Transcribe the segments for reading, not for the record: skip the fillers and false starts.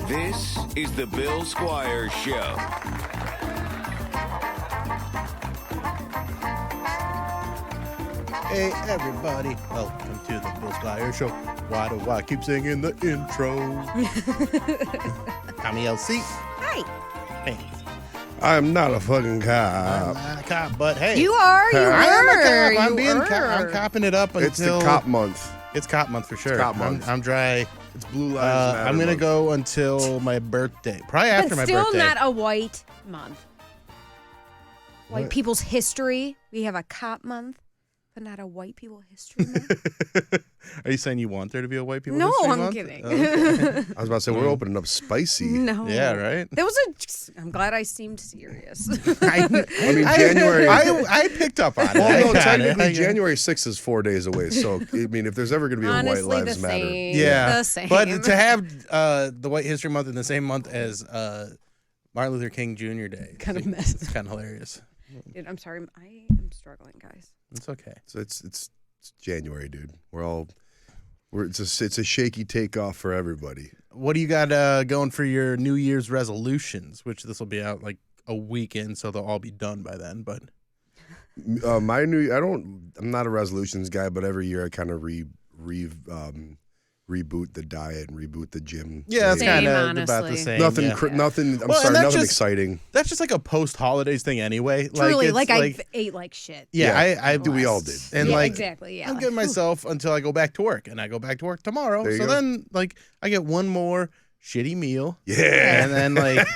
This is the Bill Squire Show. Hey everybody, welcome to the Bill Squire Show. Why do I keep singing the intro? I'm LC. Hi. Thanks. I'm not a fucking cop. I'm not a cop, but hey. You are. You I am a were. cop. I'm You being were. I'm copping it up until... It's the cop month. It's cop month for sure. Cop month. I'm dry. It's Blue Lives Matter I'm going to month. go until my birthday. Probably after But my still birthday. not a white month. White What? people's history. We have a cop month, but not a white people history month. Are you saying you want there to be a white people No, history I'm month? kidding. Oh, okay. I was about to say, we're opening up spicy. No. Yeah, right? That was I'm glad I seemed serious. I mean, January. I picked up on it. Well, I no, got technically, it. January 6th is 4 days away. So, I mean, if there's ever going to be a Honestly, White Lives the Matter. same. Yeah, The same. but to have the White History Month in the same month as Martin Luther King Jr. Day, Kind of mess. It's kind of hilarious. Dude, I'm sorry. I am struggling, guys. It's okay. So it's January, dude. It's a shaky takeoff for everybody. What do you got going for your New Year's resolutions? Which this will be out like a weekend, so they'll all be done by then. But I'm not a resolutions guy, but every year I kind of reboot the diet and reboot the gym. yeah, it's Same, kind of about the honestly. same. Nothing, yeah. nothing. Well, and that's nothing just- exciting. That's just like a post-holidays thing anyway. Truly, it's like I ate like shit. yeah, I do. We all did. And yeah, like exactly. Yeah. I'm giving myself until I go back to work, and I go back to work tomorrow. There you So go. then, like, I get one more shitty meal, Yeah. and then like,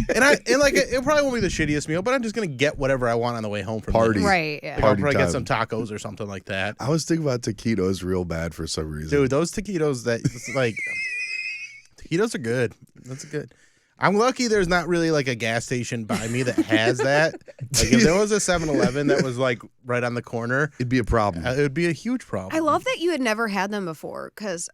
it probably won't be the shittiest meal, but I'm just gonna get whatever I want on the way home from Party. there. Right. Yeah. Like, I'll Party probably time. get some tacos or something like that. I was thinking about taquitos real bad for some reason. Dude, those taquitos taquitos are good. That's good. I'm lucky there's not really like a gas station by me that has that. Like if there was a 7-Eleven that was like right on the corner, It'd be a problem. it would be a huge problem. I love that you had never had them before, because,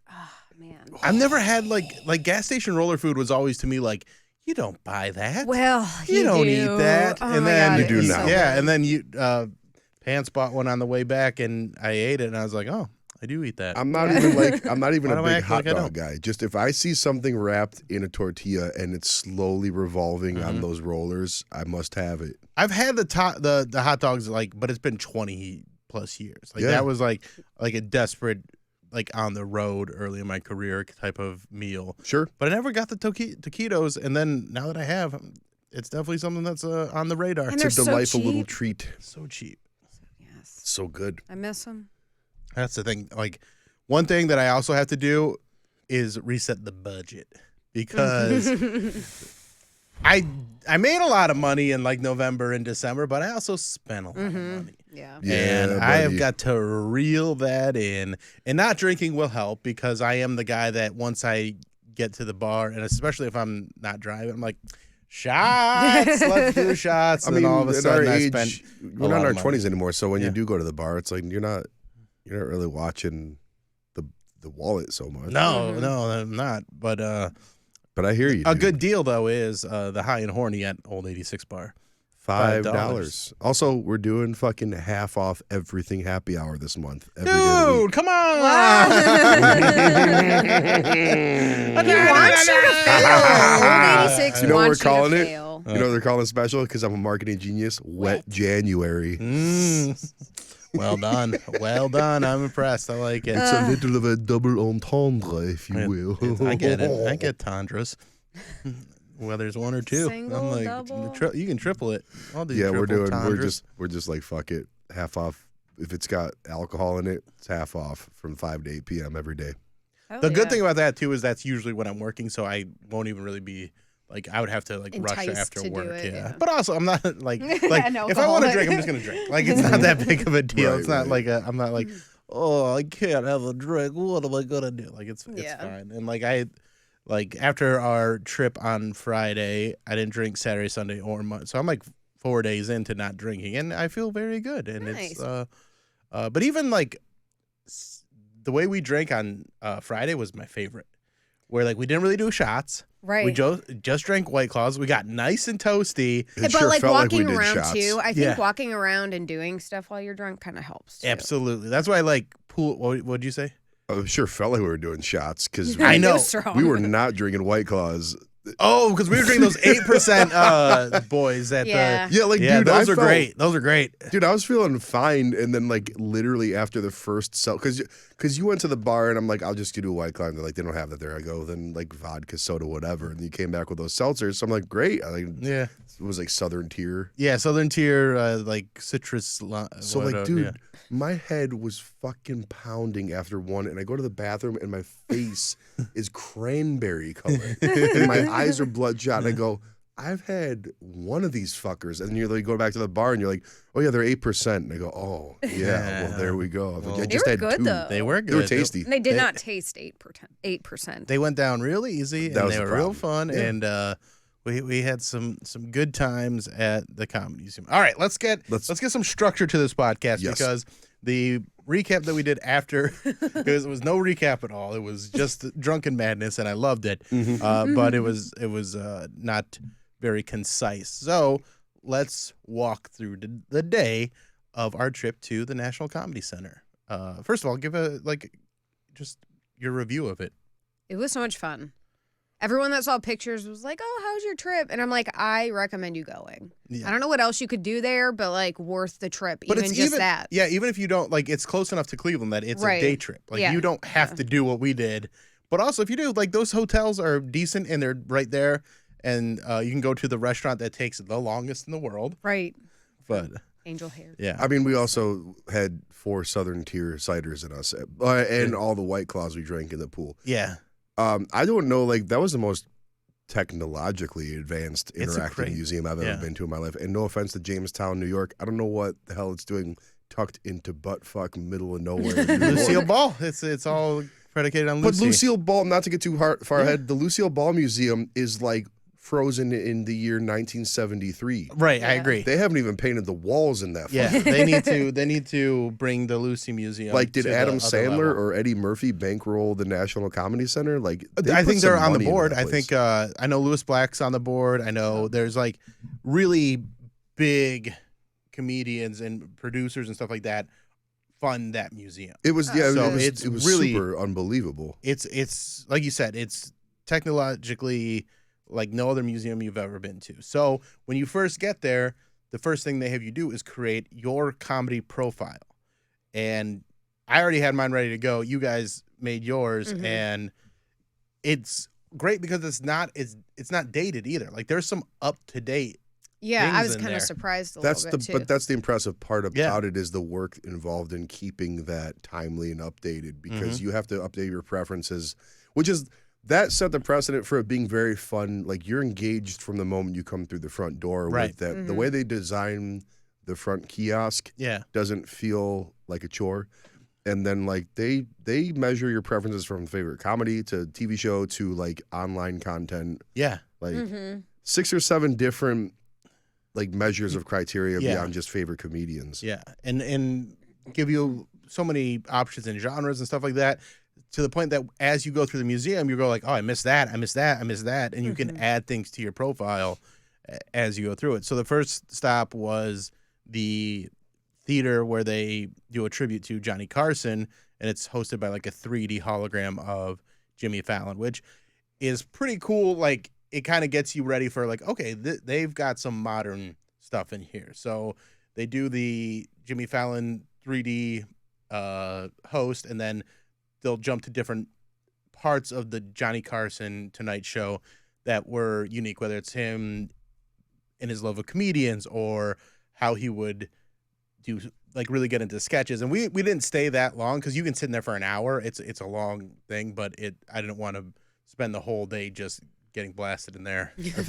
man. I've never had like gas station roller food was always to me like, you don't buy that. Well, you don't do. eat that. Oh And my then God, You it do is not. so Yeah, good. and then you Pants bought one on the way back and I ate it and I was like, oh, I do eat that. I'm not even Why a do I big act hot like I dog guy. Just if I see something wrapped in a tortilla and it's slowly revolving on those rollers, I must have it. I've had the hot dogs but it's been 20 plus years. Like Yeah. that was like a desperate on the road early in my career type of meal. Sure. But I never got the taquitos, and then now that I have, it's definitely something that's on the radar. And It's they're a so delightful little cheap. treat. So cheap. Yes. So good. I miss them. That's the thing. Like one thing that I also have to do is reset the budget because I made a lot of money in like November and December, but I also spent a lot of money. Yeah. Yeah, And I have buddy. got to reel that in. And not drinking will help because I am the guy that once I get to the bar, and especially if I'm not driving, I'm like, shots, let's do shots. I And mean, then all of a in sudden our I age, spent we're not in our 20s anymore. So when Yeah. you do go to the bar, it's like you're not really watching the wallet so much. No, I'm not. But But I hear you. a dude. good deal, though, is the High and Horny at Old 86 Bar. $5. Also, we're doing fucking half off everything happy hour this month. Every day of the week. Dude, come on. He wants you to fail. Old 86 You know what we're wants you to calling it? fail. You know what they're calling it special? Because I'm a marketing genius. Wet January. Well done. Well done. I'm impressed. I like it. It's a little of a double entendre, if you will. I get it. I get tendres. Whether it's one or two. Single, I'm like, double? you can triple it. I'll do Yeah, we're triple doing. tendres. We're just like fuck it, half off. If it's got alcohol in it, it's half off from 5 to 8 p.m. every day. Oh, The good yeah. thing about that too is that's usually when I'm working, so I won't even really be like I would have to like rush Enticed after to do work. it, yeah. But also I'm not like An if I want to alcoholic. drink, I'm just gonna drink. Like it's not that big of a deal. Right, It's not right. like I'm not like, oh, I can't have a drink. What am I gonna do? Like it's Yeah. fine. And like after our trip on Friday, I didn't drink Saturday, Sunday, or Monday. So I'm like 4 days into not drinking, and I feel very good. And Nice. it's but even like the way we drank on Friday was my favorite. Where like we didn't really do shots. Right. We just drank White Claws. We got nice and toasty. It but sure like felt like we walking did around shots. too, I think Yeah. walking around and doing stuff while you're drunk kind of helps too. Absolutely. That's why I like pool. What'd you say? I'm sure felt like we were doing shots because I know. Strong. we were not drinking White Claws Oh, because we were drinking those 8% boys at Yeah. the. Yeah, like, Yeah, dude, those I are felt- great. Those are great. Dude, I was feeling fine, and then like literally after the first cell, because you went to the bar and I'm like, I'll just do a White Claw. And they're like, they don't have that there. I go, then like vodka, soda, whatever. And you came back with those seltzers, so I'm like, great. Yeah. It was like Southern Tier. Yeah, Southern Tier, like citrus. So what, like, dude, yeah. my head was fucking pounding after one, and I go to the bathroom and my face is cranberry color, and my eyes are bloodshot. And I go, I've had one of these fuckers, and you like go back to the bar and you're like, oh yeah, they're 8%. And I go, oh yeah, well there we go. I They just were had good, 2. though. They were good. They were tasty. They did not taste 8%. They went down real easy, That and was they the were real problem. fun, Yeah. and we had some good times at the Comedy Museum. All right, let's get some structure to this podcast Yes. because the recap that we did after it was no recap at all. It was just drunken madness, and I loved it. But it was not very concise. So let's walk through the day of our trip to the National Comedy Center. First of all, give just your review of it. It was so much fun. Everyone that saw pictures was like, oh, how's your trip? And I'm like, I recommend you going. Yeah. I don't know what else you could do there, but like worth the trip, But even it's just that. Yeah, even if you don't, like, it's close enough to Cleveland that it's Right. a day trip. Like, Yeah. you don't have to do what we did. But also, if you do, like, those hotels are decent and they're right there. And you can go to the restaurant that takes the longest in the world. Right. But, Angel hair. yeah. I mean, we also had 4 Southern Tier ciders in us, and all the White Claws we drank in the pool. Yeah. I don't know, like that was the most technologically advanced It's a interactive great- museum I've ever yeah. been to in my life. And no offense to Jamestown, New York, I don't know what the hell it's doing tucked into buttfuck middle of nowhere. in New York. Lucille Ball. It's all predicated on But Lucy. Lucille Ball, not to get too far ahead, the Lucille Ball Museum is like frozen in the year 1973. Right, I Yeah. agree. They haven't even painted the walls in that. Yeah, fucking- they need to bring the Lucy Museum. Like, did to the Adam other Sandler level. or Eddie Murphy bankroll the National Comedy Center? Like, they I put think they're some on the money into board. that I place. think I know Louis Black's on the board. I know there's like really big comedians and producers and stuff like that fund that museum. it was. Yeah, So it was really- super unbelievable. It's like you said, it's technologically like no other museum you've ever been to. So when you first get there, the first thing they have you do is create your comedy profile. And I already had mine ready to go. You guys made yours, Mhm. and it's great because it's not dated either. Like there's some up to date. Yeah, I things was in kind of there. surprised a That's little the bit too. but that's the impressive part Yeah. about it is the work involved in keeping that timely and updated because Mm-hmm. you have to update your preferences, which is that set the precedent for it being very fun. Like you're engaged from the moment you come through the front door. Right. With that, the Mhm. way they design the front kiosk Yeah. doesn't feel like a chore. And then like they measure your preferences from favorite comedy to TV show to like online content, Yeah. like Mm-hmm. 6 or 7 different like measures of criteria Yeah. beyond just favorite comedians. Yeah. And give you so many options and genres and stuff like that, to the point that as you go through the museum, you go like, oh, I missed that, I missed that, I missed that. And you can add things to your profile as you go through it. So the first stop was the theater where they do a tribute to Johnny Carson, and it's hosted by like a 3D hologram of Jimmy Fallon, which is pretty cool. Like it kind of gets you ready for like, okay, they've got some modern stuff in here. So they do the Jimmy Fallon 3D host, and then they'll jump to different parts of the Johnny Carson Tonight Show that were unique, whether it's him and his love of comedians or how he would do like really get into sketches. And we didn't stay that long because you can sit in there for an hour. It's a long thing, but I didn't want to spend the whole day just getting blasted in there. I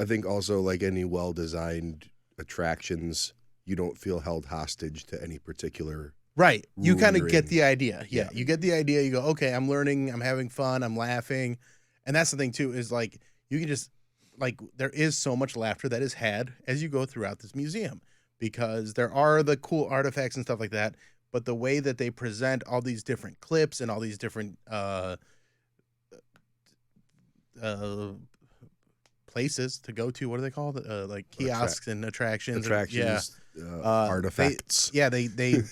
think also like any well-designed attractions, you don't feel held hostage to any particular. Right. You room kind of you're get in. the idea. Yeah. Yeah. You get the idea. You go, okay, I'm learning, I'm having fun, I'm laughing. And that's the thing too, is like you can just like there is so much laughter that is had as you go throughout this museum, because there are the cool artifacts and stuff like that, but the way that they present all these different clips and all these different places to go to, what are they called? Like kiosks and attractions. Attractions, They, artifacts. they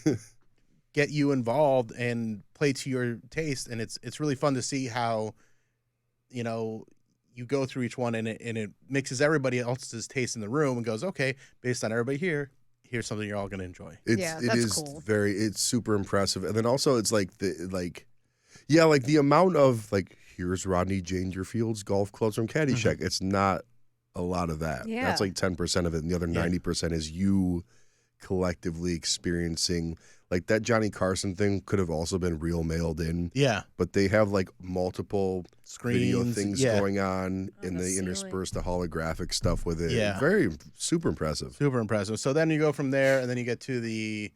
get you involved and play to your taste, and it's really fun to see how, you go through each one and it mixes everybody else's taste in the room and goes, okay, based on everybody here, here's something you're all going to enjoy. That's cool. It's super impressive. And then also it's like the amount of like, here's Rodney Dangerfield's golf clubs from Caddyshack. It's not a lot of that. Yeah. That's like 10% of it. And the other 90% is you collectively experiencing, like that Johnny Carson thing could have also been real mailed in. Yeah. But they have like multiple video Screens, things going on, and the they ceiling. intersperse the holographic stuff with it. Yeah. Very super impressive. Super impressive. So then you go from there, and then you get to the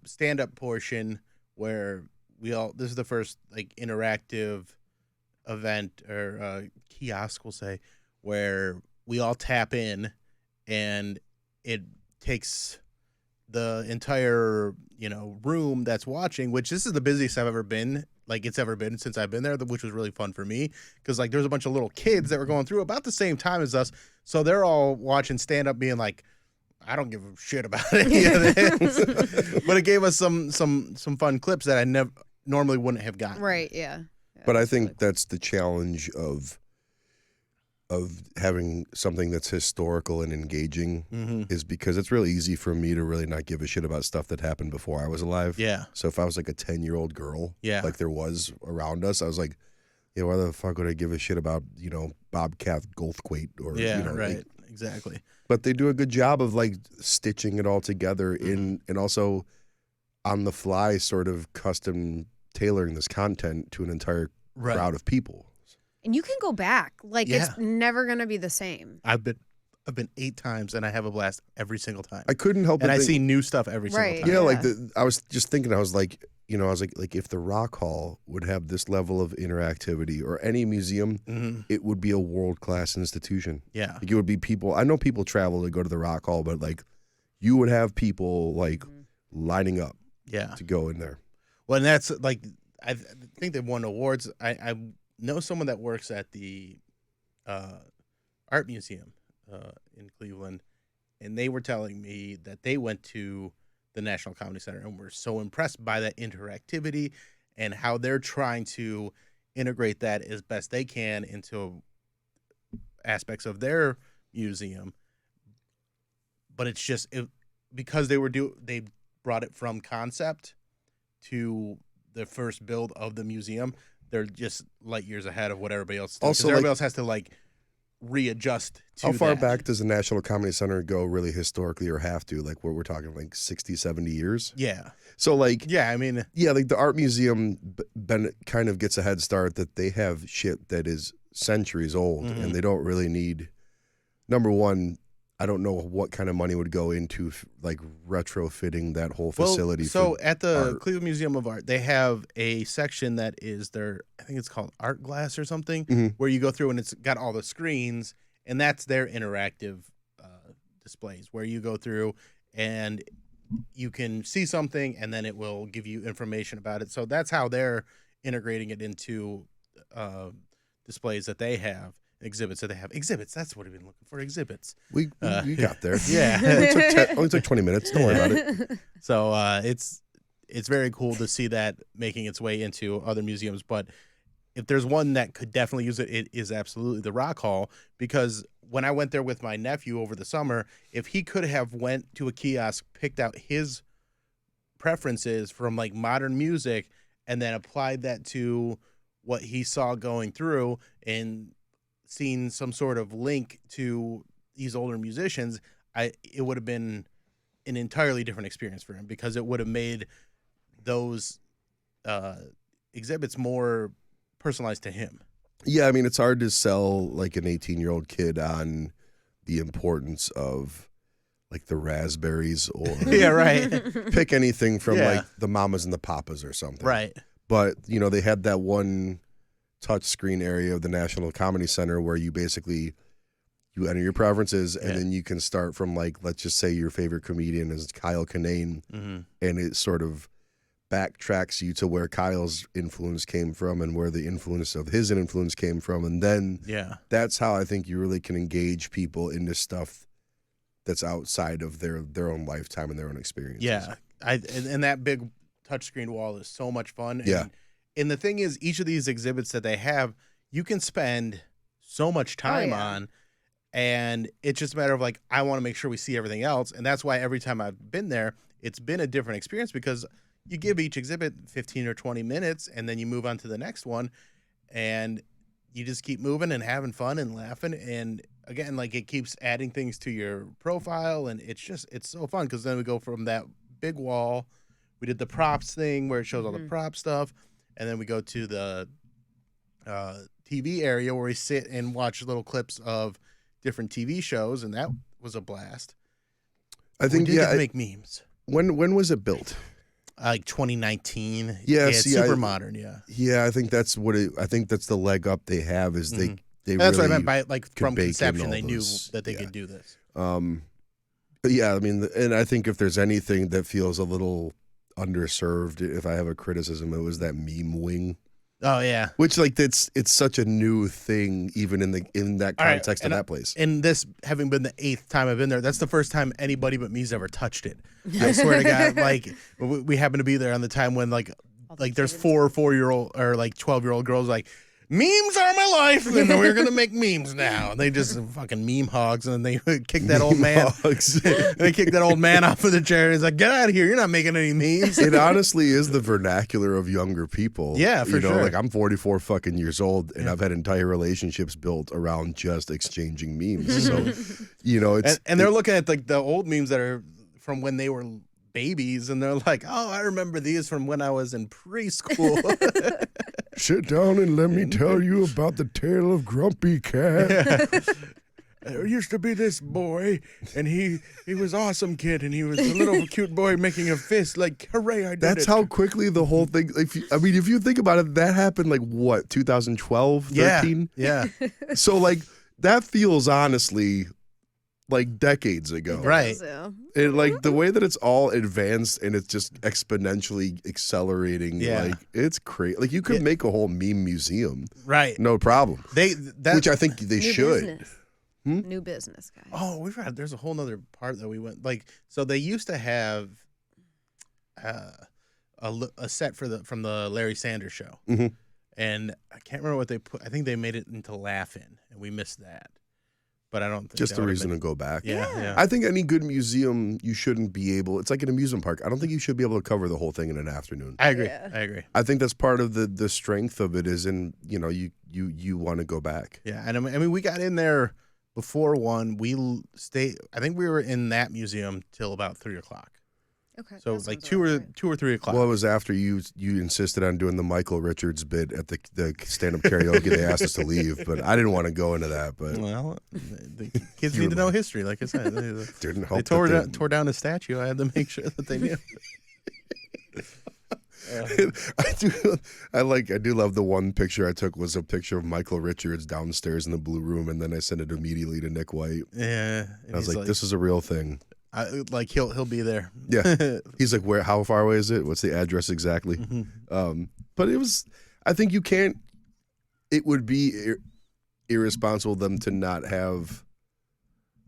stand-up portion where this is the first like interactive event or kiosk, we'll say, where we all tap in, and it takes the entire room that's watching, which this is the busiest I've ever been, like it's ever been since I've been there, which was really fun for me because like there's a bunch of little kids that were going through about the same time as us, so they're all watching stand up being like, I don't give a shit about any of this. But it gave us some fun clips that I normally wouldn't have gotten. Right, yeah. But I think that's the challenge of having something that's historical and engaging is because it's really easy for me to really not give a shit about stuff that happened before I was alive. Yeah. So if I was like a 10-year-old girl, Yeah. like there was around us, I was like, why the fuck would I give a shit about, Bobcat Goldthwait or, right. like, Exactly. but they do a good job of like stitching it all together and also on the fly sort of custom tailoring this content to an entire crowd of people. And you can go back. Like Yeah. it's never gonna be the same. I've been 8 times and I have a blast every single time. I couldn't help and but I think, see new stuff every single Right. time. yeah, like I was just thinking, I was like, if the Rock Hall would have this level of interactivity or any museum, it would be a world-class institution. Yeah. Like it would be people, I know people travel to go to the Rock Hall, but like you would have people like lining up Yeah. to go in there. Well, and that's like, I think they won awards. I know someone that works at the art museum in Cleveland, and they were telling me that they went to the National Comedy Center and were so impressed by that interactivity and how they're trying to integrate that as best they can into aspects of their museum. But it's just because they brought it from concept to the first build of the museum, they're just light years ahead of what everybody else does. Also, everybody like, else has to like readjust to how far that. back does the National Comedy Center go really historically or have to? Like, what we're talking like 60, 70 years? Yeah. So, like, Yeah, I mean, yeah, like the art museum kind of gets a head start that they have shit that is centuries old and they don't really need, number one, I don't know what kind of money would go into like retrofitting that whole facility. So for at the art. Cleveland Museum of Art, they have a section that is I think it's called Art Glass or something, where you go through and it's got all the screens, and that's their interactive displays where you go through and you can see something and then it will give you information about it. So that's how they're integrating it into displays that they have. Exhibits that they have. Exhibits. That's what we've been looking for. Exhibits. We got there. Yeah. It only took 20 minutes. Don't worry about it. So it's very cool to see that making its way into other museums. But if there's one that could definitely use it, it is absolutely the Rock Hall. Because when I went there with my nephew over the summer, if he could have went to a kiosk, picked out his preferences from like modern music, and then applied that to what he saw going through and seen some sort of link to these older musicians, it would have been an entirely different experience for him because it would have made those exhibits more personalized to him. Yeah, I mean, it's hard to sell like an 18-year-old kid on the importance of like the raspberries or Yeah, right. pick anything from Yeah. like the Mamas and the Papas or something. Right. But, they had that one touch screen area of the National Comedy Center where you basically you enter your preferences and then you can start from like, let's just say your favorite comedian is Kyle Kinane, and it sort of backtracks you to where Kyle's influence came from and where the influence of his influence came from, and then that's how I think you really can engage people into stuff that's outside of their own lifetime and their own experiences. Yeah, and that big touchscreen wall is so much fun. Yeah. And the thing is, each of these exhibits that they have, you can spend so much time yeah. on, and it's just a matter of like I want to make sure we see everything else, and that's why every time I've been there, it's been a different experience because you give each exhibit 15 or 20 minutes, and then you move on to the next one, and you just keep moving and having fun and laughing, and again, like it keeps adding things to your profile, and it's so fun because then we go from that big wall. We did the props thing where it shows all the prop stuff, and then we go to the TV area where we sit and watch little clips of different TV shows, and that was a blast. I think we did get to make memes. When was it built? Like 2019. Yeah, it's see, super modern. Yeah, Yeah, I think that's I think that's the leg up they have is they that's really what I meant by like could from bake in conception all they knew those- that they yeah. could do this. But yeah, I mean, and I think if there's anything that feels a little underserved, if I have a criticism, it was that meme wing. Oh yeah. Which like it's such a new thing, even in that All right, context of and that place. And this having been the 8th time I've been there, that's the first time anybody but me's ever touched it. I swear to God, like we happen to be there on the time when like there's 4-year-old or like 12-year-old girls like memes are my life, and we're gonna make memes now. And they just fucking meme hogs, and then they kick that old man. They kick that old man off of the chair. And he's like, "Get out of here! You're not making any memes." It honestly is the vernacular of younger people. Yeah, for sure. Like I'm 44 fucking years old, and I've had entire relationships built around just exchanging memes. So, it's and they're looking at like the old memes that are from when they were babies, and they're like, "Oh, I remember these from when I was in preschool." Sit down and let me tell you about the tale of Grumpy Cat. There used to be this boy, and he was awesome kid, and he was a little cute boy making a fist like, hooray, I did That's it. how quickly the whole thing. If you think about it, that happened like what 2012, 13. Yeah. So like that feels honestly like decades ago. Right. So, It like the way that it's all advanced and it's just exponentially accelerating. Yeah. Like it's crazy. Like you could make a whole meme museum, Right. no problem. That Which I think they new should. business. New business, guys. Oh, we forgot. There's a whole nother part that we went like. So they used to have a set from the Larry Sanders Show, Mhm. and I can't remember what they put. I think they made it into Laugh-In, and we missed that. But I don't think Just that a would've reason been- to go back. Yeah. I think any good museum, you shouldn't be able. It's like an amusement park. I don't think you should be able to cover the whole thing in an afternoon. I agree. Yeah. I agree. I think that's part of the strength of it is you want to go back. Yeah, and I mean, we got in there before 1. We stayed. I think we were in that museum till about 3:00. Okay. So that like sounds 2 about right. or 3 o'clock. Well, it was after you insisted on doing the Michael Richards bit at the stand-up karaoke. They asked us to leave, but I didn't want to go into that. But Well, the kids You need to know remember. histoy, like I said. didn't They help. tore down a statue. I had to make sure that they knew. I do love the one picture I took was a picture of Michael Richards downstairs in the blue room, and then I sent it immediately to Nick White. Yeah, I was like, "This is a real thing." like he'll be there. Yeah. He's like, "Where? How far away is it? What's the address exactly?" But it was. I think you can't. It would be irresponsible of them to not have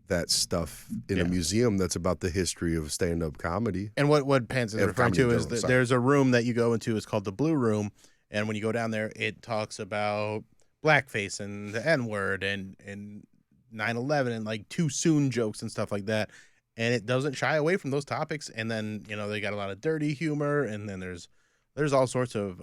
that stuff in a museum that's about the history of stand-up comedy. And what Pants is And referring comedy to in is general, that sorry. there's a room that you go into. It's called the Blue Room, and when you go down there, it talks about blackface and the N-word and 9/11 and like too soon jokes and stuff like that. And it doesn't shy away from those topics. And then they got a lot of dirty humor, and then there's all sorts of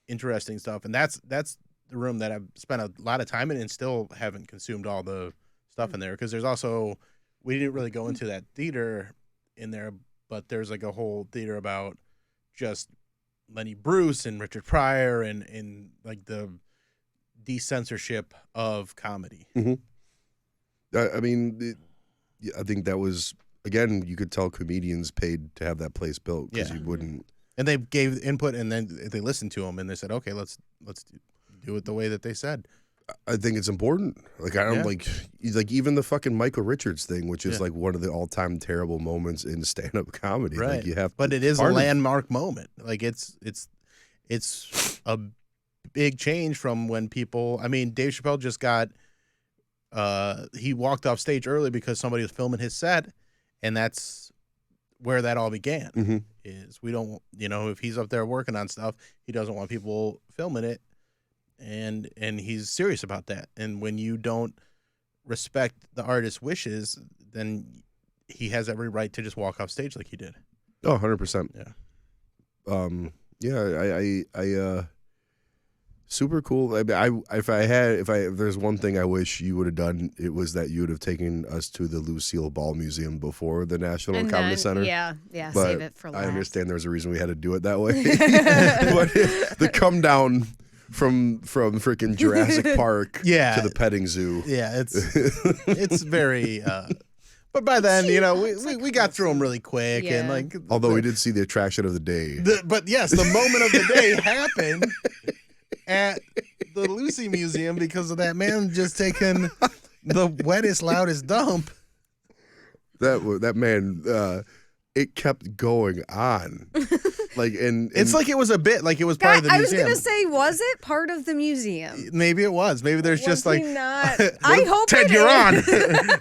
interesting stuff. And that's the room that I've spent a lot of time in and still haven't consumed all the stuff in there, because there's also, we didn't really go into that theater in there, but there's like a whole theater about just Lenny Bruce and Richard Pryor and like the decensorship of comedy. I mean, I think that was, again, you could tell comedians paid to have that place built because Yeah. you wouldn't. And they gave input, and then they listened to them, and they said, okay, let's do it the way that they said. I think it's important. Like I don't Yeah. like even the fucking Michael Richards thing, which is Yeah. like one of the all-time terrible moments in stand-up comedy. Right. Like you have, But it is a part of- landmark moment. Like it's a big change from when people, I mean, Dave Chappelle just got he walked off stage early because somebody was filming his set, and that's where that all began. Mhm. Is we don't, if he's up there working on stuff, he doesn't want people filming it. and he's serious about that. And when you don't respect the artist's wishes, then he has every right to just walk off stage like he did. Oh, 100%. Yeah. I super cool. If there's one thing I wish you would have done, it was that you would have taken us to the Lucille Ball Museum before the National And Comedy then, Center. Yeah, But save it for last. I understand there's a reason we had to do it that way. But the come down from freaking Jurassic Park to the petting zoo. Yeah, it's very. But by then, we got through them really quick, and like. Although we did see the attraction of the day. But yes, the moment of the day happened at the Lucy Museum because of that man just taking the wettest, loudest dump. That man, it kept going on. It's like it was a bit, like it was part of the museum. I was gonna say, was it part of the museum? Maybe it was. Maybe there's just like not. I hope Ted, you're on.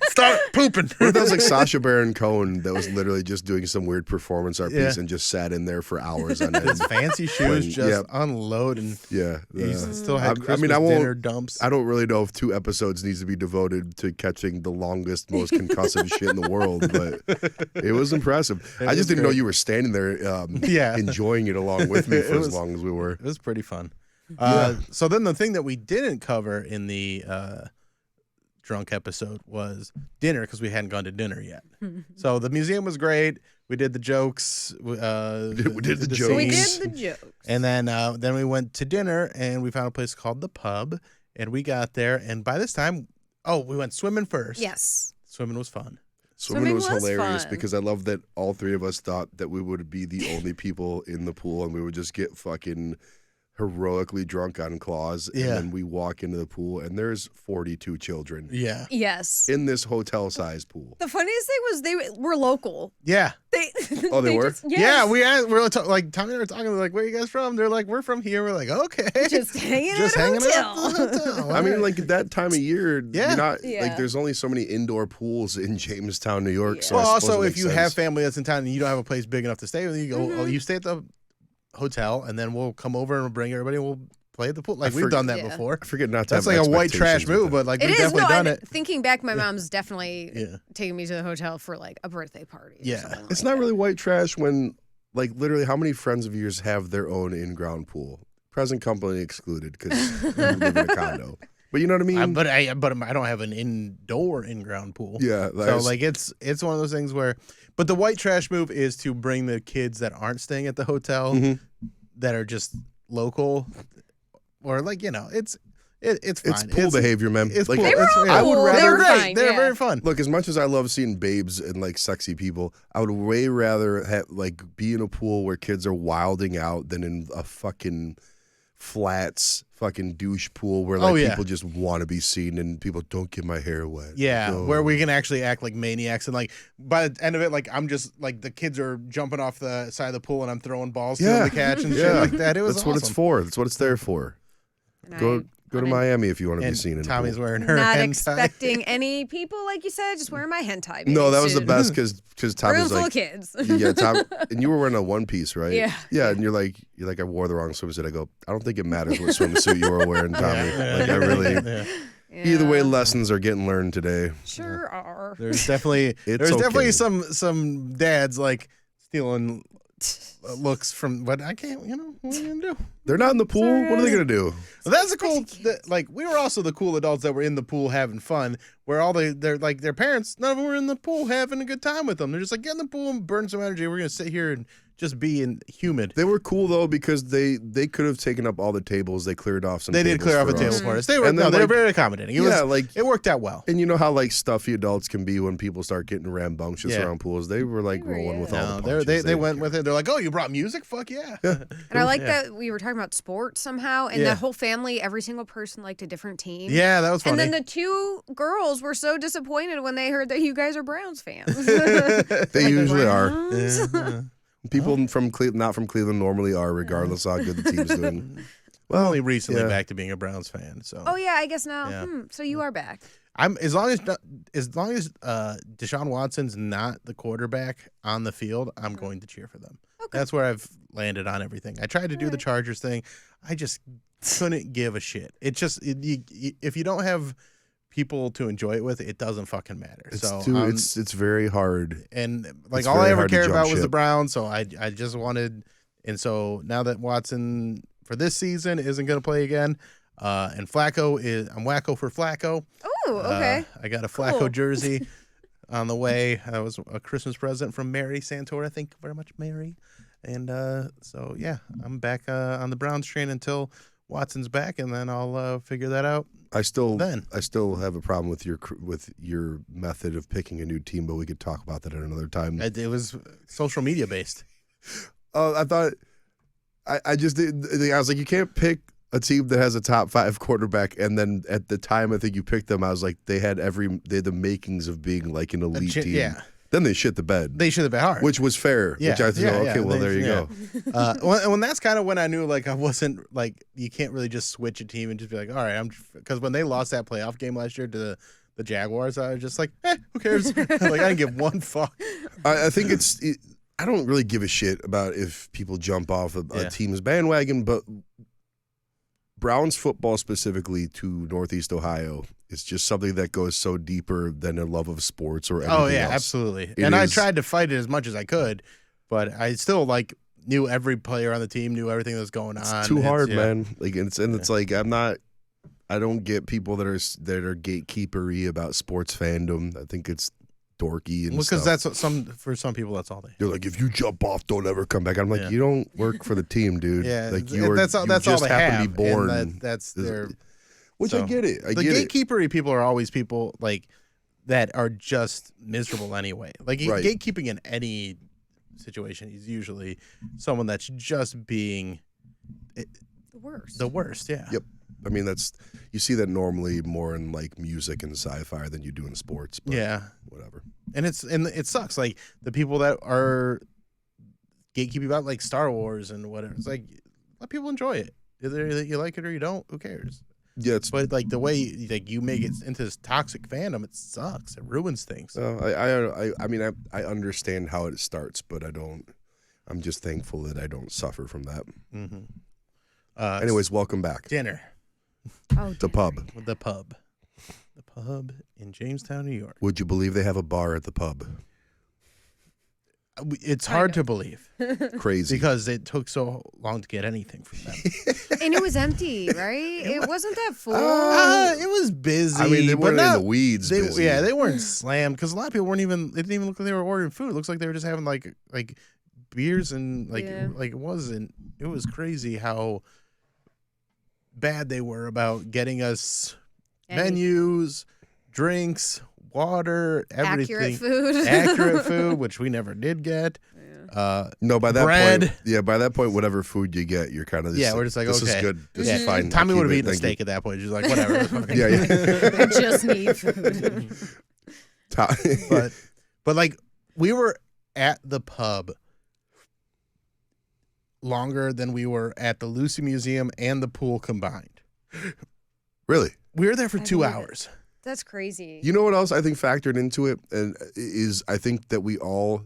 Stop pooping. What if that was like Sacha Baron Cohen that was literally just doing some weird performance art piece and just sat in there for hours on end. His fancy shoes unload and he still had Christmas dinner dumps. I don't really know if 2 episodes needs to be devoted to catching the longest, most concussive shit in the world, but it was impressive. I just didn't know you were standing there enjoying it along with me for as long as we were. It was pretty fun. So then the thing that we didn't cover in the drunk episode was dinner because we hadn't gone to dinner yet. So the museum was great. We did the jokes. We did the jokes. And then we went to dinner and we found a place called The Pub. And we got there. And by this time, we went swimming first. Yes. Swimming was fun. Swimming was hilarious because I love that all 3 of us thought that we would be the only people in the pool and we would just get fucking heroically drunk on claws. And then we walk into the pool and there's 42 children. Yeah. Yes. In this hotel-sized pool. The funniest thing was they were local. Yeah. They were? Yeah, we were like Tommy and I were talking, like, where are you guys from? They're like, we're from here. We're like, okay. Just hanging Just at a hanging hotel. out at the hotel. I mean, like at that time of year, Yeah. like there's only so many indoor pools in Jamestown, New York. Yeah. So well, I suppose also, it if makes you sense. have family that's in town and you don't have a place big enough to stay with, you go, you stay at the hotel, and then we'll come over and we'll bring everybody and we'll play at the pool. Like, we've done that before. I forget not to That's have like a white trash expectations move, with but like It we've is. definitely done it. Thinking back, my mom's definitely taking me to the hotel for like a birthday party. Or Yeah. something It's like not that. really white trash when, like, literally, how many friends of yours have their own in-ground pool? Present company excluded because you live in a condo. But you know what I mean? But I don't have an indoor in-ground pool. Yeah. So like it's one of those things where, but the white trash move is to bring the kids that aren't staying at the hotel that are just local, or like it's fine. It's pool behavior, man. It's Like, pool. They were all I would cool. rather- They were great. fine, They're yeah. very fun. Look, as much as I love seeing babes and like sexy people, I would way rather be in a pool where kids are wilding out than in a fucking flats fucking douche pool where people just want to be seen and people don't get my hair wet. Yeah, No. where we can actually act like maniacs, and like by the end of it, like I'm just like the kids are jumping off the side of the pool and I'm throwing balls to them to catch and shit like that. It was That's what it's for. That's what it's there for. And Go to Miami if you want to be And seen in Tommy's a pool. wearing her Not hentai. expecting any people, like you said, just wearing my hentai. No, that was the suit. best because Tom Room was full of like, kids. yeah, Tom, and you were wearing a one piece, right? Yeah. Yeah, and you're like, I wore the wrong swimsuit. I go, I don't think it matters what swimsuit you were wearing, Tommy. Like, I really. Yeah. Either way, Yeah. lessons are getting learned today. Sure are. There's definitely okay. some dads like stealing looks from, but I can't. What are you gonna do? They're not in the pool. Sorry. What are they gonna do? Well, that's the cool. Like we were also the cool adults that were in the pool having fun. Where all they're like their parents, none of them were in the pool having a good time with them. They're just like, get in the pool and burn some energy. We're gonna sit here and just be humid. They were cool though because they could have taken up all the tables. They cleared off some. They did clear off a for table us. for us. They were And then, they were like- very accommodating. It worked out well. And you know how like stuffy adults can be when people start getting rambunctious Yeah. around pools. They were like They were, rolling with yeah. all the No, punches. they went didn't with it. They're like, oh, you brought music? Fuck yeah. And I like Yeah. that we were talking about sports somehow, and Yeah. the whole family, every single person liked a different team. Yeah, that was funny. And then the 2 girls were so disappointed when they heard that you guys are Browns fans. care. They usually are. Browns? Yeah. People from not from Cleveland normally are, regardless of how good the team's doing. Well, only recently yeah. back to being a Browns fan. So Oh yeah, I guess now. Yeah. So you are back. I'm as long as Deshaun Watson's not the quarterback on the field, I'm going to cheer for them. Okay. That's where I've landed on everything. I tried to do the Chargers thing. I just couldn't give a shit. It just if you don't have people to enjoy it with, it doesn't fucking matter. It's very hard. And like It's all I very ever hard to cared jump about was the ship. Browns, so I just wanted. And so now that Watson for this season isn't going to play again, and Flacco I'm wacko for Flacco. Oh, okay. I got a Flacco Cool. jersey on the way. That was a Christmas present from Mary Santora. Thank you very much, Mary. And so yeah, I'm back on the Browns train until Watson's back, and then I'll figure that out. I still have a problem with your method of picking a new team, but we could talk about that at another time. It was social media based. I thought I just did. I was like, you can't pick a team that has a top 5 quarterback, and then at the time I think you picked them, I was like, they had the makings of being like an elite team. Yeah. Then they shit the bed. They should have been hard. Which was fair. Yeah, Which I think, okay, well, there you go. When that's kind of when I knew, like, I wasn't, like, you can't really just switch a team and just be like, all right, because when they lost that playoff game last year to the Jaguars, I was just like, who cares? Like, I didn't give one fuck. I think I don't really give a shit about if people jump off a team's bandwagon, but Browns football specifically to Northeast Ohio is just something that goes so deeper than a love of sports or anything else. Absolutely. I tried to fight it as much as I could, but I still knew every player on the team, knew everything that was going on. It's too hard, man. Like it's like I don't get people that are gatekeepery about sports fandom. I think it's dorky and because stuff. that's for some people that's all they. They're like, if you jump off, don't ever come back. I'm like, you don't work for the team, dude. Yeah, like that's all just they happen have. to be born. And that's their. Which I get it. The gatekeepery people are always people like that are just miserable anyway. Like gatekeeping in any situation is usually someone that's just being the worst. Yeah. Yep. I mean, you see that normally more in like music and sci-fi than you do in sports. But yeah. Whatever. And it sucks. Like the people that are gatekeeping about like Star Wars and whatever. It's like let people enjoy it. Either you like it or you don't. Who cares? Yeah, but like the way you make it into this toxic fandom, it sucks. It ruins things. I mean, I understand how it starts, but I don't. I'm just thankful that I don't suffer from that. Mm-hmm. Anyways, welcome back. Dinner. The pub. The pub in Jamestown, New York. Would you believe they have a bar at the pub? It's hard to believe. Crazy. Because it took so long to get anything from them. And it was empty, right? It wasn't that full. It was busy. I mean, they weren't in the weeds. They weren't slammed because a lot of people weren't even. It didn't even look like they were ordering food. It looks like they were just having like beers and like it wasn't. It was crazy how bad they were about getting us menus, drinks, water, everything. Accurate food, which we never did get. No, by that bread. point, by that point, whatever food you get, you're kind of we're just like, this okay, is good. This is fine. Tommy would have eaten a steak at that point. She's like, whatever. I just need food. but like we were at the pub longer than we were at the Lucy Museum and the pool combined. Really? We were there for 2 hours. That's crazy. You know what else I think factored into it, and is I think that we all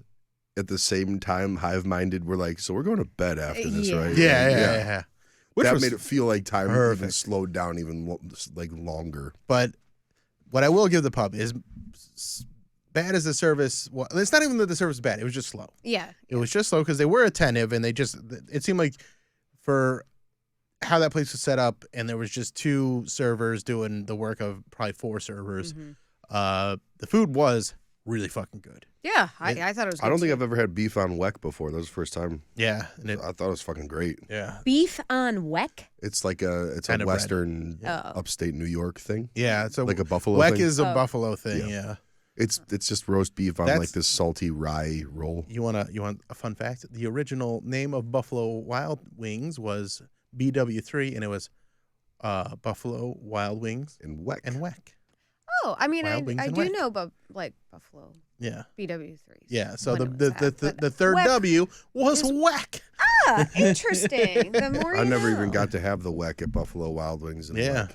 at the same time hive-minded were like, so we're going to bed after this, right? Yeah. Which that made it feel like time even slowed down even like longer. But what I will give the pub is bad as the service. Well, it's not even that the service was bad. It was just slow. Yeah. It was just slow because they were attentive and it seemed like for how that place was set up and there was just 2 servers doing the work of probably 4 servers. Mm-hmm. The food was really fucking good. Yeah, I thought it was good. I don't think I've ever had beef on weck before. That was the first time. Yeah. I thought it was fucking great. Yeah. Beef on weck? It's like a Western upstate New York thing. Yeah. It's like a buffalo weck thing. is a buffalo thing, yeah. It's just roast beef on like this salty rye roll. You want a fun fact? The original name of Buffalo Wild Wings was BW3 and it was Buffalo Wild Wings and weck. Oh, I mean, I do Weck. know about like Buffalo. Yeah. BW3. Yeah. So the third W was weck. Ah, interesting. The more I never know. even got to have the weck at Buffalo Wild Wings. And yeah.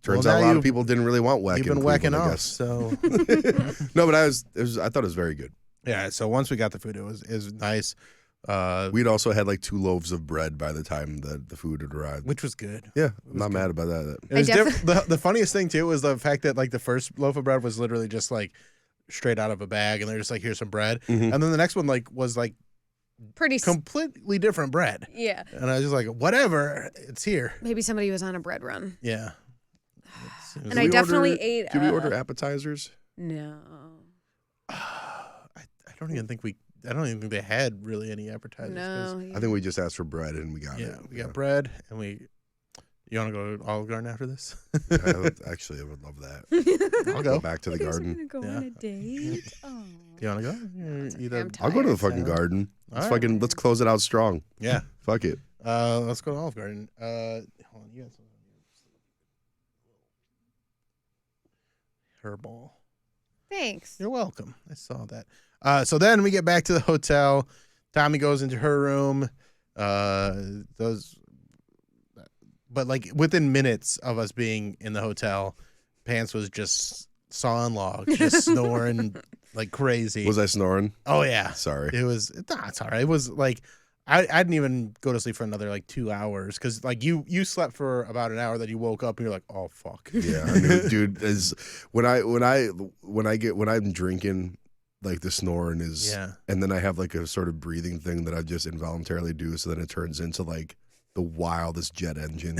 Turns out a lot of people didn't really want weck. You've been wecking off. So no, but I thought it was very good. Yeah. So once we got the food, it was nice. We'd also had like 2 loaves of bread by the time that the food had arrived. which was good. Yeah, I'm not mad about that. It was the funniest thing too was the fact that like the first loaf of bread was literally just like straight out of a bag, and they're just like, here's some bread, and then the next one like was like Pretty completely different bread. Yeah. And I was just like, whatever, it's here. Maybe somebody was on a bread run. Yeah. And I definitely ate. Did we order appetizers? No. I don't even think they had really any appetizers. No. I think we just asked for bread and we got it. Yeah, we got bread, and you want to go to Olive Garden after this? Actually, I would love that. I'll go. Back to the garden. Go on a date. Oh. Do you want to go? I'm I'll go to the tired. fucking garden. Let's close it out strong. Yeah. Fuck it. Let's go to Olive Garden. Hold on, you got something. Herbal. Thanks. You're welcome. I saw that. So then we get back to the hotel. Tommy goes into her room. But like within minutes of us being in the hotel, Pants was just sawing logs, just snoring like crazy. Was I snoring? Oh yeah. Sorry. It's all right. It was like I didn't even go to sleep for another like 2 hours because like you slept for about an hour, then you woke up and you're like, oh fuck. Yeah, I mean, dude, when I'm drinking, like the snoring is, and then I have like a sort of breathing thing that I just involuntarily do, so then it turns into like the wildest jet engine.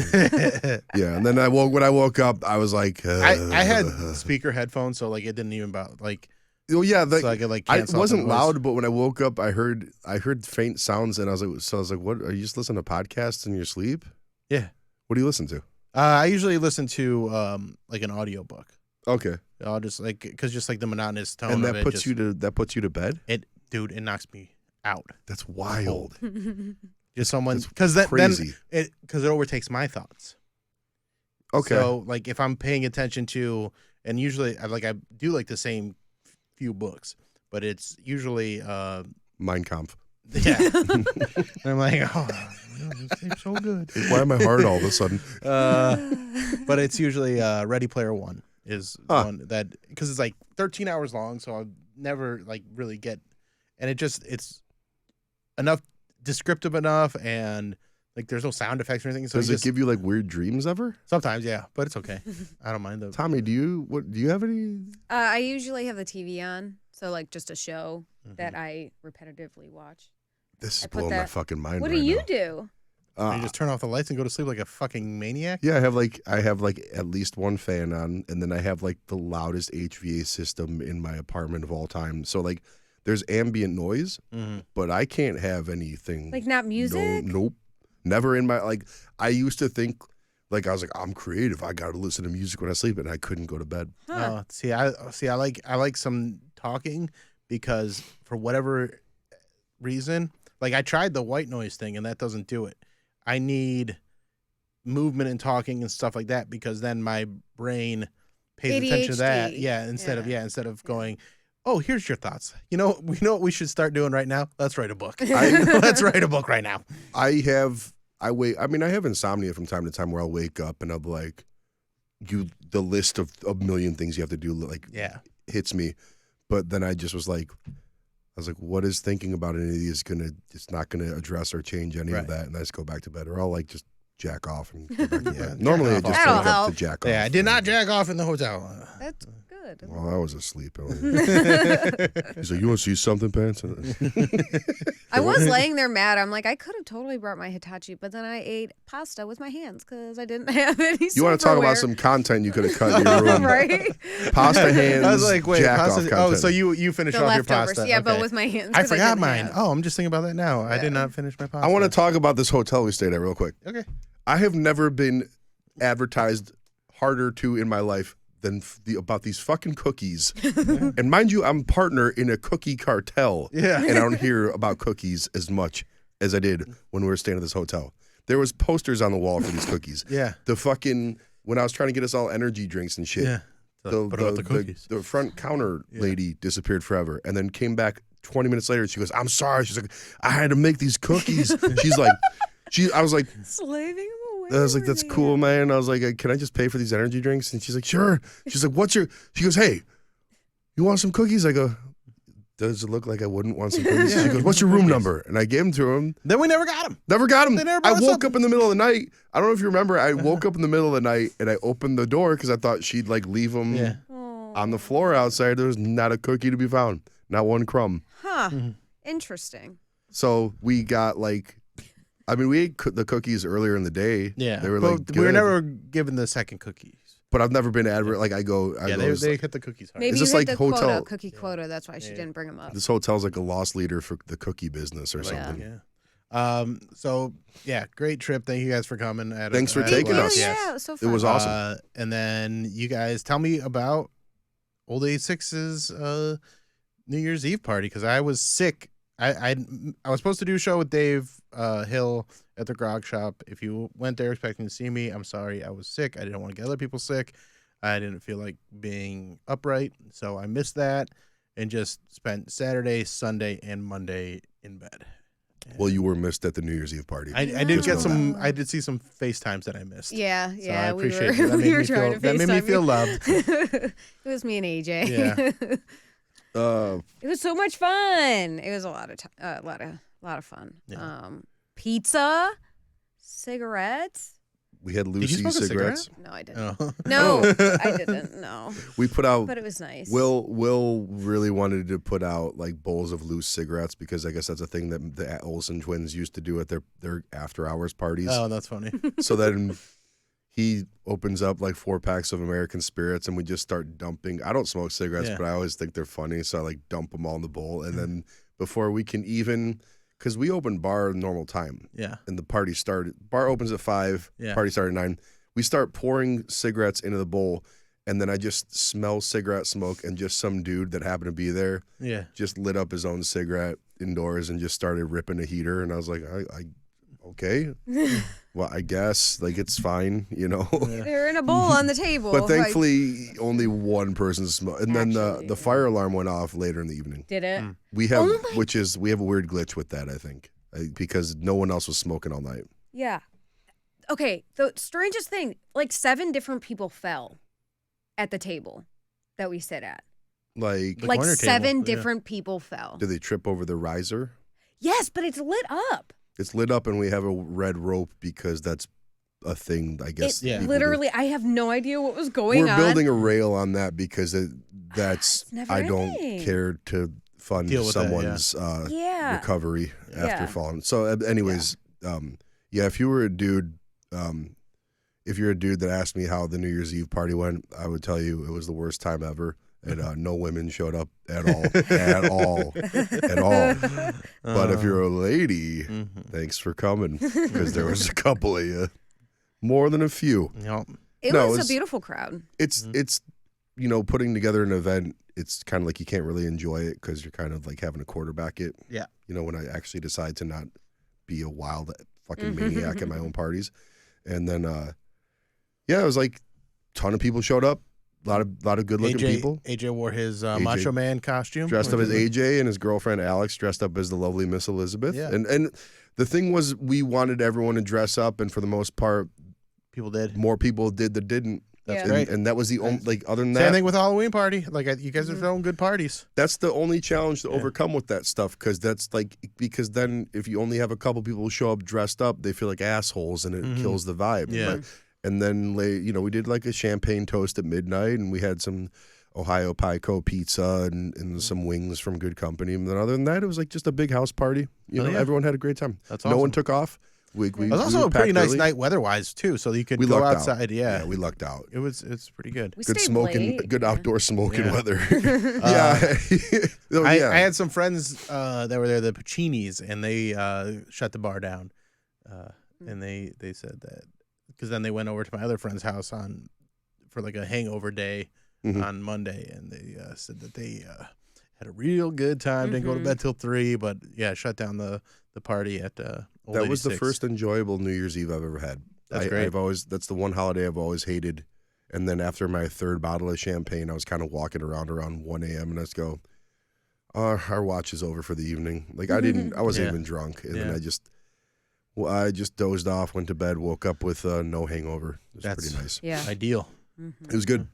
Yeah, and then when I woke up, I was like, I had speaker headphones, so like it didn't even like. Oh yeah, so I could like. It wasn't loud, but when I woke up, I heard faint sounds, and I was like, "What? Are you just listening to podcasts in your sleep?" Yeah. What do you listen to? I usually listen to like an audiobook. Okay. I'll just like because just like the monotonous tone. And that of puts you to bed. It knocks me out. That's wild. Just someone because crazy. Because it overtakes my thoughts. Okay. So like if I'm paying attention to, and usually I do like the same few books, but it's usually Mein Kampf. Yeah. And I'm like, oh, this seems so good. Why am I hard all of a sudden? But it's usually Ready Player One is one that because it's like 13 hours long, so I'll never like really get, and it's enough descriptive enough, and like there's no sound effects or anything. So does it give you like weird dreams ever? Sometimes, yeah, but it's okay. I don't mind those. Tommy, do you have any? I usually have the TV on, so like just a show that I repetitively watch. This is blowing my fucking mind. What right do you now. do? You just turn off the lights and go to sleep like a fucking maniac? Yeah, I have like at least one fan on, and then I have like the loudest HVAC system in my apartment of all time. So like there's ambient noise, but I can't have anything like not music. Nope. Never in my I used to think I was like I'm creative. I got to listen to music when I sleep, and I couldn't go to bed. Huh. I like some talking because for whatever reason, like I tried the white noise thing and that doesn't do it. I need movement and talking and stuff like that because then my brain pays attention to that. Yeah, instead of going, oh, here's your thoughts. You know what we should start doing right now? Let's write a book. Let's write a book right now. I have insomnia from time to time where I'll wake up and I'll be like, the list of a million things you have to do hits me. But then I was like, what is thinking about any of these it's not gonna address or change any of that, and I just go back to bed. Or I'll like just jack off and go back to bed. Normally I just wake up to jack off. Yeah, I did not jack off in the hotel. That's good. Well, I was asleep. He's like, you want to see something, Pants? I was laying there mad. I'm like, I could have totally brought my Hitachi, but then I ate pasta with my hands because I didn't have any You want to talk about some content you could have cut in your room. Right? Pasta hands, I was like, wait, pasta. Oh, so you finished off your pasta. Yeah, okay. but with my hands. I forgot mine. Oh, I'm just thinking about that now. I did not finish my pasta. I want to talk about this hotel we stayed at real quick. Okay. I have never been advertised harder to in my life than about these fucking cookies. And mind you, I'm partner in a cookie cartel. Yeah. And I don't hear about cookies as much as I did when we were staying at this hotel. There was posters on the wall for these cookies. Yeah. When I was trying to get us all energy drinks and shit. Yeah. The front counter lady disappeared forever and then came back 20 minutes later. She goes, I'm sorry. She's like, I had to make these cookies. I was like, slaving them away. I was like, that's cool, man. I was like, can I just pay for these energy drinks? And she's like, sure. She's like, she goes, hey, you want some cookies? I go, does it look like I wouldn't want some cookies? She goes, what's your room number? And I gave them to him. Then we never got them. Never got them. They never I brought us woke up. up in the middle of the night. I don't know if you remember. I woke up in the middle of the night and I opened the door because I thought she'd like leave them on the floor outside. There was not a cookie to be found. Not one crumb. Huh. Interesting. So we got like, I mean, we ate the cookies earlier in the day. Yeah. They were but like, we were good. never given the second cookies. But I've never been like I go. They hit the cookies hard. Maybe Is you this hit like the hotel- cookie quota. That's why she didn't bring them up. This hotel's like a lost leader for the cookie business or something. Yeah. So yeah, great trip. Thank you guys for coming. Thanks for taking us. Yeah, it was so fun. It was awesome. And then you guys tell me about Old 86's New Year's Eve party because I was sick. I was supposed to do a show with Dave Hill at the Grog Shop. If you went there expecting to see me, I'm sorry. I was sick. I didn't want to get other people sick. I didn't feel like being upright, so I missed that and just spent Saturday, Sunday, and Monday in bed. Well, you were missed at the New Year's Eve party. I did Just get know some. that. I did see some FaceTimes that I missed. Yeah, So yeah, I we appreciate were it. That made we me were trying feel. to That made me FaceTime feel you. loved. It was me and AJ. Yeah. It was so much fun. It was a lot of fun. Yeah. Pizza, cigarettes. We had you Lucy smoke a cigarette? cigarettes. No, I didn't. Oh. No, I didn't. No, We put out. but it was nice. Will really wanted to put out like bowls of loose cigarettes because I guess that's a thing that the Olsen twins used to do at their after hours parties. Oh, that's funny. So then he opens up like 4 packs of American Spirits and we just start dumping. I don't smoke cigarettes, Yeah. but I always think they're funny. So I like dump them all in the bowl. And then before we can even, because we open bar normal time Yeah. and the party started, bar opens at 5, Yeah. party started at 9. We start pouring cigarettes into the bowl. And then I just smell cigarette smoke and just some dude that happened to be there Yeah. just lit up his own cigarette indoors and just started ripping a heater. And I was like, okay, well, I guess like it's fine, you know. They're in a bowl on the table. But thankfully, only one person smoked. And then Actually, the fire alarm went off later in the evening. Did it? We have, Oh my- we have a weird glitch with that, I think, because no one else was smoking all night. Yeah. Okay. The strangest thing, like 7 different people fell at the table that we sit at. Like, The Like corner 7 table, yeah. different people fell. did they trip over the riser? Yes, but it's lit up. It's lit up, and we have a red rope because that's a thing, I guess. It Yeah. people do. literally, I have no idea what was going We're on. building a rail on that because that's It's never I don't ending. care to fund Deal with that, someone's Yeah. recovery after Yeah. falling. So, anyways, if you were a dude, if you're a dude that asked me how the New Year's Eve party went, I would tell you it was the worst time ever. And no women showed up at all, at all, at all. But if you're a lady, thanks for coming because there was a couple of you, more than a few. Yep. It No, was it's- a beautiful crowd. It's putting together an event. It's kind of like you can't really enjoy it because you're kind of like having to quarterback it. Yeah. When I actually decide to not be a wild fucking maniac at my own parties, and then it was like a ton of people showed up. A lot of good looking people. AJ wore his Macho Man costume. Dressed up which as is- AJ and his girlfriend Alex dressed up as the lovely Miss Elizabeth. Yeah. And the thing was we wanted everyone to dress up, and for the most part, People did. more people did that didn't. That's Yeah. great. And that was the only, like, other than Same that, thing with Halloween party. Like you guys are throwing good parties. that's the only challenge to overcome with that stuff because then if you only have a couple people who show up dressed up, they feel like assholes and it kills the vibe. Yeah. And then we did like a champagne toast at midnight, and we had some Ohio Pico pizza and some wings from Good Company. And then other than that, it was like just a big house party. Everyone had a great time. That's No one awesome. took off. It was also a pretty nice night weather-wise too, so you could We go lucked outside. out. Yeah, we lucked out. It's pretty good. We Good stayed smoking, late. good outdoor smoking Yeah. weather. Yeah. Oh, I yeah. had some friends that were there, the Pacini's, and they shut the bar down. And they said that because then they went over to my other friend's house for like a hangover day on Monday, and they said that they had a real good time. Didn't go to bed till 3, but shut down the party at Old That was the 86. first enjoyable New Year's Eve I've ever had. That's great. That's the one holiday I've always hated. And then after my 3rd bottle of champagne, I was kind of walking around 1 a.m. and I just go, our watch is over for the evening. Like I wasn't Yeah. even drunk. And Yeah. then I just dozed off, went to bed, woke up with no hangover. It was That's pretty nice. Yeah. Ideal. It was good.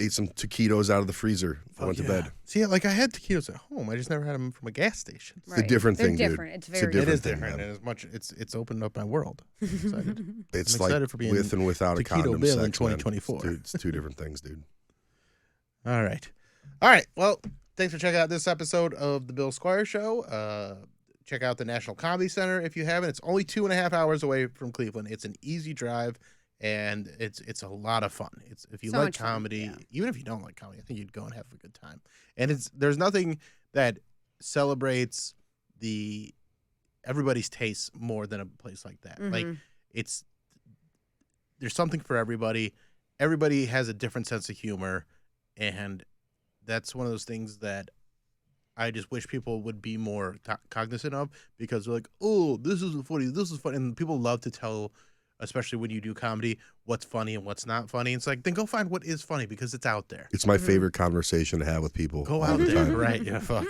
ate some taquitos out of the freezer. I went to bed. See, like I had taquitos at home. I just never had them from a gas station. It's a different They're thing, different. dude. It's very It is thing, different. man. And as much, it's opened up my world. I'm excited. It's I'm like excited for being with and without a Taquito condom Bill sex, in 2024. Man. Dude, it's two different things, dude. All right. Well, thanks for checking out this episode of the Bill Squire Show. Check out the National Comedy Center if you haven't. It's only 2.5 hours away from Cleveland. It's an easy drive, and it's a lot of fun. It's if you So like much fun, comedy, yeah. even if you don't like comedy, I think you'd go and have a good time. And there's nothing that celebrates everybody's tastes more than a place like that. Like there's something for everybody. Everybody has a different sense of humor, and that's one of those things that I just wish people would be more cognizant of, because they're like, oh, this is funny, and people love to tell, especially when you do comedy, what's funny and what's not funny. It's like, then go find what is funny, because it's out there. It's my favorite conversation to have with people. Go all out the there, time. right? Yeah, fuck.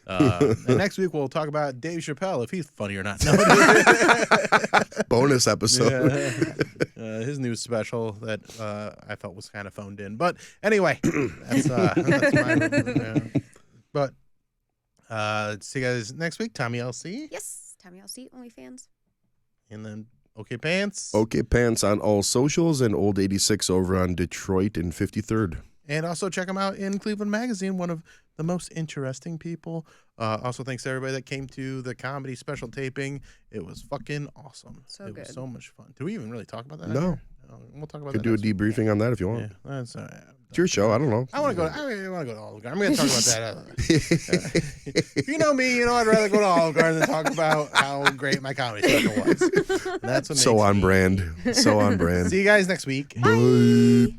And next week we'll talk about Dave Chappelle, if he's funny or not. No. Bonus episode. His new special that I felt was kind of phoned in. But anyway, that's my But see you guys next week. Tommy LC. Yes, Tommy LC, OnlyFans. And then Okay Pants. Okay Pants on all socials, and Old 86 over on Detroit and 53rd. And also check them out in Cleveland Magazine, one of the most interesting people. Also, thanks to everybody that came to the comedy special taping. It was fucking awesome. So it good. was so much fun. Did we even really talk about that? No. We'll talk about Could that. do a next week. debriefing on that if you want. Yeah, that's It's your show. I don't know. I want to go. I want to go to Olive Garden. I'm going to talk about that. If you know me, you know I'd rather go to Olive Garden than talk about how great my comedy special was. That's what So makes on me- brand. So on brand. See you guys next week. Bye.